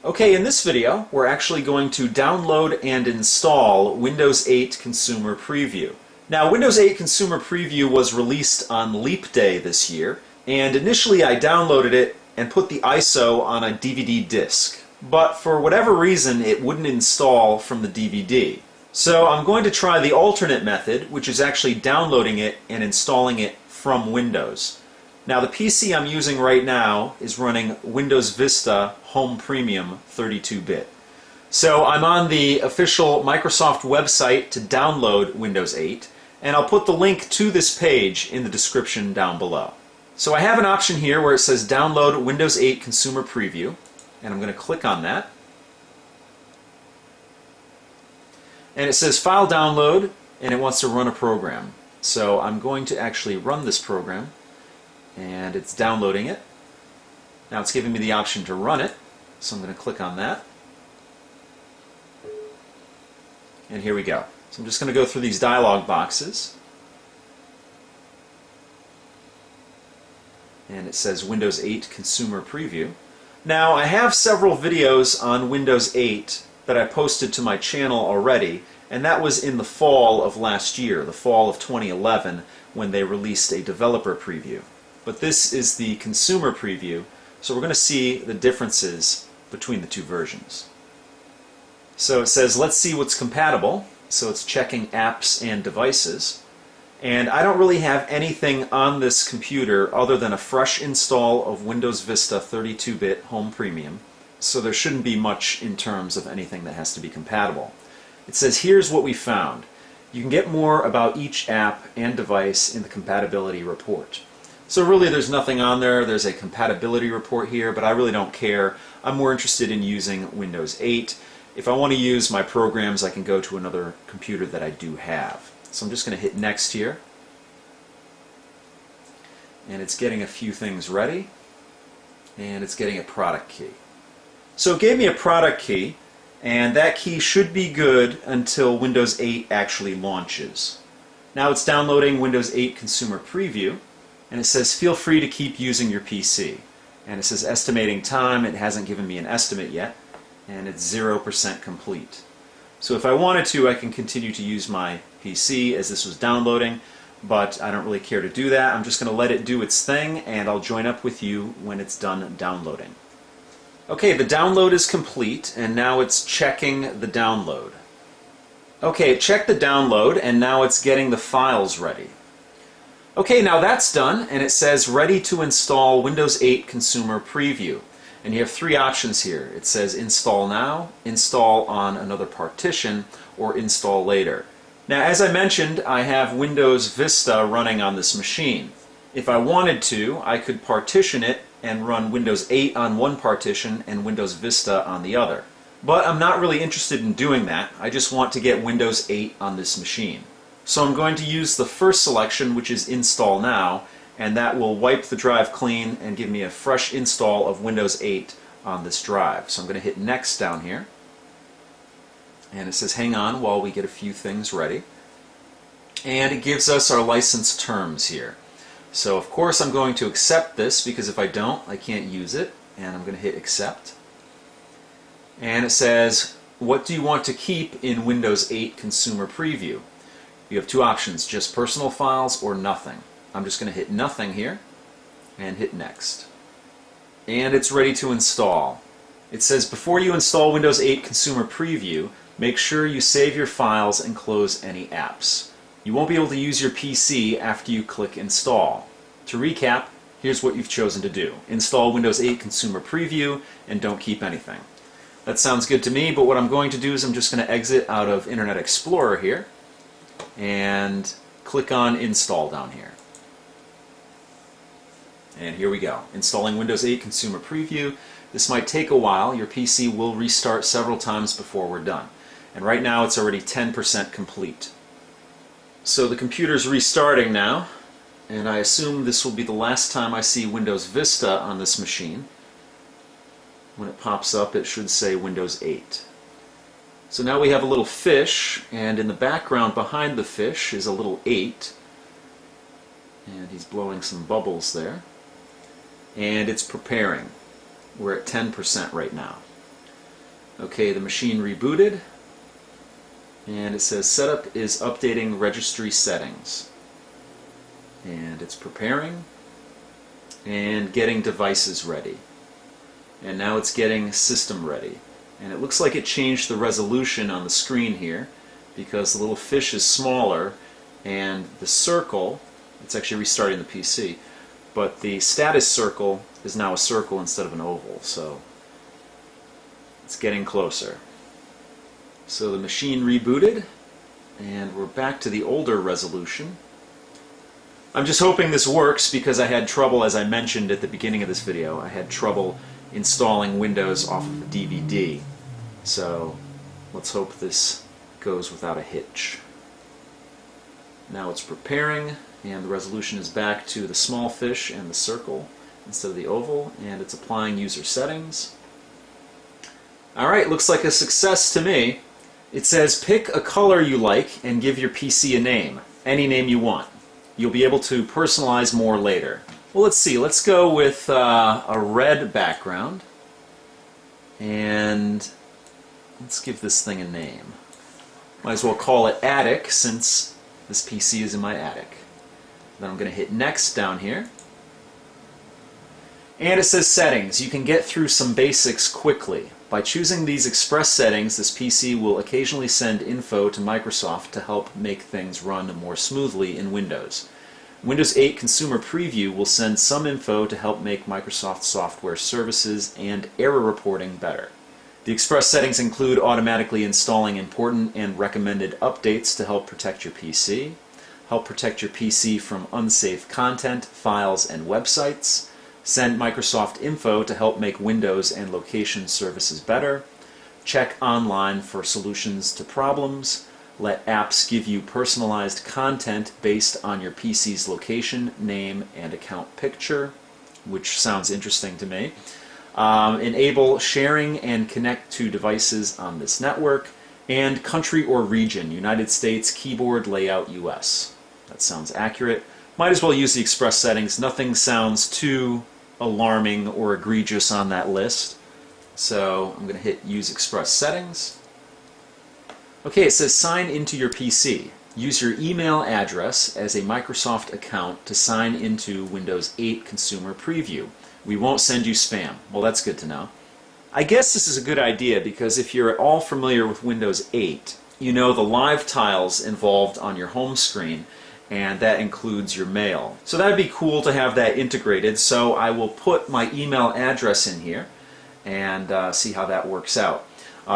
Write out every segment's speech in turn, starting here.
Okay, in this video, we're actually going to download and install Windows 8 Consumer Preview. Now, Windows 8 Consumer Preview was released on Leap Day this year, and initially I downloaded it and put the ISO on a DVD disc. But for whatever reason, it wouldn't install from the DVD. So I'm going to try the alternate method, which is actually downloading it and installing it from Windows. Now, the PC I'm using right now is running Windows Vista Home Premium 32-bit. So I'm on the official Microsoft website to download Windows 8, and I'll put the link to this page in the description down below. So I have an option here where it says Download Windows 8 Consumer Preview, and I'm going to click on that. And it says File Download, and it wants to run a program. So I'm going to actually run this program. And it's downloading it. Now it's giving me the option to run it, so I'm going to click on that. And here we go. So I'm just going to go through these dialog boxes. And it says Windows 8 Consumer Preview. Now I have several videos on Windows 8 that I posted to my channel already, and that was in the fall of last year, the fall of 2011, when they released a developer preview. But this is the consumer preview, so we're going to see the differences between the two versions. So it says, let's see what's compatible. So it's checking apps and devices. And I don't really have anything on this computer other than a fresh install of Windows Vista 32-bit Home Premium. So there shouldn't be much in terms of anything that has to be compatible. It says, here's what we found. You can get more about each app and device in the compatibility report. So really there's nothing on there. There's a compatibility report here, but I really don't care. I'm more interested in using Windows 8. If I want to use my programs, I can go to another computer that I do have. So I'm just going to hit Next here. And it's getting a few things ready. And it's getting a product key. So it gave me a product key, and that key should be good until Windows 8 actually launches. Now it's downloading Windows 8 Consumer Preview. And it says feel free to keep using your PC. And it says estimating time. It hasn't given me an estimate yet, and it's 0% complete. So if I wanted to, I can continue to use my PC as this was downloading, but I don't really care to do that. I'm just going to let it do its thing, and I'll join up with you when it's done downloading. Okay, the download is complete, and now it's checking the download. Okay, it checked the download, and now it's getting the files ready. Okay, now that's done, and it says ready to install Windows 8 Consumer Preview. And you have three options here. It says install now, install on another partition, or install later. Now, as I mentioned, I have Windows Vista running on this machine. If I wanted to, I could partition it and run Windows 8 on one partition and Windows Vista on the other. But I'm not really interested in doing that. I just want to get Windows 8 on this machine. So I'm going to use the first selection, which is Install Now, and that will wipe the drive clean and give me a fresh install of Windows 8 on this drive. So I'm going to hit Next down here. And it says hang on while we get a few things ready. And it gives us our license terms here. So of course I'm going to accept this, because if I don't, I can't use it. And I'm going to hit Accept. And it says, what do you want to keep in Windows 8 Consumer Preview? You have two options, just personal files or nothing. I'm just going to hit nothing here and hit Next. And it's ready to install. It says before you install Windows 8 Consumer Preview, make sure you save your files and close any apps. You won't be able to use your PC after you click Install. To recap, here's what you've chosen to do. Install Windows 8 Consumer Preview and don't keep anything. That sounds good to me, but what I'm going to do is I'm just going to exit out of Internet Explorer here and click on Install down here. And here we go. Installing Windows 8 Consumer Preview. This might take a while. Your PC will restart several times before we're done. And right now it's already 10% complete. So the computer's restarting now, and I assume this will be the last time I see Windows Vista on this machine. When it pops up, it should say Windows 8. So now we have a little fish, and in the background behind the fish is a little 8. And he's blowing some bubbles there. And it's preparing. We're at 10% right now. Okay, the machine rebooted, and it says setup is updating registry settings. And it's preparing and getting devices ready. And now it's getting system ready. And it looks like it changed the resolution on the screen here because the little fish is smaller and the circle, it's actually restarting the PC, but the status circle is now a circle instead of an oval, so it's getting closer. So the machine rebooted and we're back to the older resolution. I'm just hoping this works because I had trouble, as I mentioned at the beginning of this video, I had trouble installing Windows off of a DVD. So let's hope this goes without a hitch. Now it's preparing and the resolution is back to the small fish and the circle instead of the oval, and it's applying user settings. Alright, looks like a success to me. It says pick a color you like and give your PC a name. Any name you want. You'll be able to personalize more later. Well, let's see. Let's go with a red background. And let's give this thing a name. Might as well call it Attic since this PC is in my attic. Then I'm going to hit Next down here. And it says Settings. You can get through some basics quickly. By choosing these express settings, this PC will occasionally send info to Microsoft to help make things run more smoothly in Windows. Windows 8 Consumer Preview will send some info to help make Microsoft software services and error reporting better. The express settings include automatically installing important and recommended updates to help protect your PC, help protect your PC from unsafe content, files, and websites, send Microsoft info to help make Windows and location services better, check online for solutions to problems, let apps give you personalized content based on your PC's location, name, and account picture, which sounds interesting to me, enable sharing and connect to devices on this network, and country or region, United States, keyboard layout US. That sounds accurate. Might as well use the express settings. Nothing sounds too alarming or egregious on that list. So I'm going to hit Use Express Settings. Okay, it says sign into your PC. Use your email address as a Microsoft account to sign into Windows 8 Consumer Preview. We won't send you spam. Well, that's good to know. I guess this is a good idea because if you're at all familiar with Windows 8, you know the live tiles involved on your home screen, and that includes your mail. So that'd be cool to have that integrated, so I will put my email address in here and see how that works out.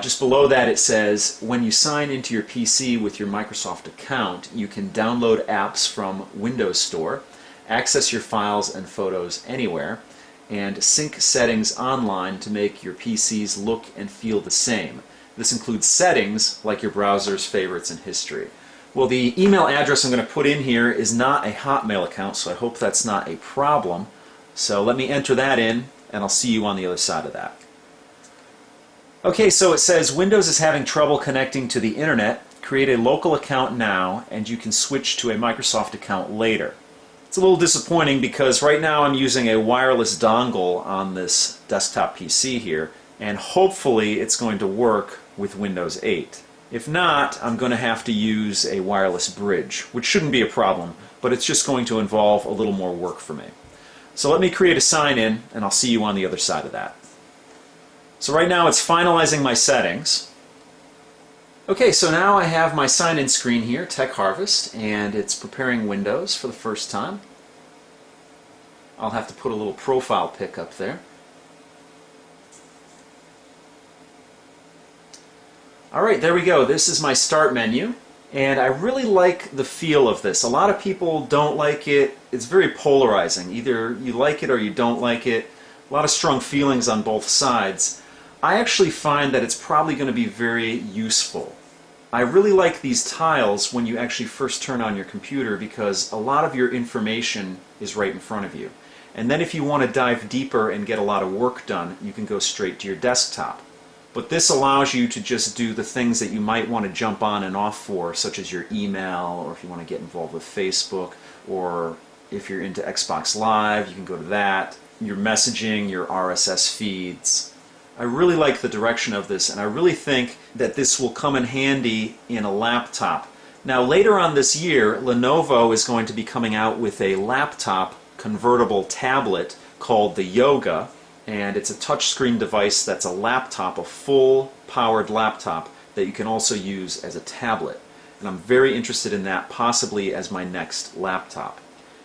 Just below that it says when you sign into your PC with your Microsoft account, you can download apps from Windows Store, access your files and photos anywhere, and sync settings online to make your PCs look and feel the same. This includes settings like your browser's favorites and history. Well, the email address I'm going to put in here is not a Hotmail account, so I hope that's not a problem. So let me enter that in, and I'll see you on the other side of that. Okay, so it says Windows is having trouble connecting to the internet. Create a local account now, and you can switch to a Microsoft account later. It's a little disappointing because right now I'm using a wireless dongle on this desktop PC here, and hopefully it's going to work with Windows 8. If not, I'm going to have to use a wireless bridge, which shouldn't be a problem, but it's just going to involve a little more work for me. So let me create a sign-in, and I'll see you on the other side of that. So right now it's finalizing my settings. Okay, so now I have my sign-in screen here, Tech Harvest, and it's preparing Windows for the first time. I'll have to put a little profile pic up there. Alright, there we go. This is my start menu, and I really like the feel of this. A lot of people don't like it. It's very polarizing. Either you like it or you don't like it. A lot of strong feelings on both sides. I actually find that it's probably going to be very useful. I really like these tiles when you actually first turn on your computer because a lot of your information is right in front of you. And then if you want to dive deeper and get a lot of work done, you can go straight to your desktop. But this allows you to just do the things that you might want to jump on and off for, such as your email, or if you want to get involved with Facebook, or if you're into Xbox Live, you can go to that, your messaging, your RSS feeds. I really like the direction of this, and I really think that this will come in handy in a laptop. Now later on this year, Lenovo is going to be coming out with a laptop convertible tablet called the Yoga, and it's a touchscreen device that's a laptop, a full powered laptop that you can also use as a tablet. And I'm very interested in that, possibly as my next laptop.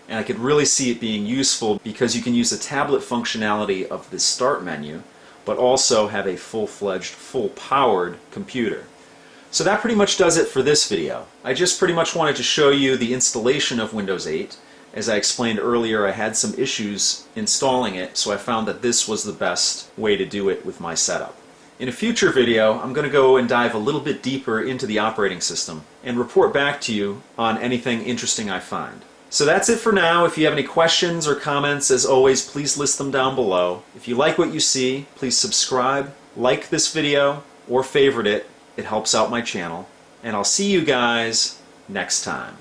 And I could really see it being useful because you can use the tablet functionality of the start menu, but also have a full-fledged, full-powered computer. So that pretty much does it for this video. I just pretty much wanted to show you the installation of Windows 8. As I explained earlier, I had some issues installing it, so I found that this was the best way to do it with my setup. In a future video, I'm going to go and dive a little bit deeper into the operating system and report back to you on anything interesting I find. So that's it for now. If you have any questions or comments, as always, please list them down below. If you like what you see, please subscribe, like this video, or favorite it. It helps out my channel. And I'll see you guys next time.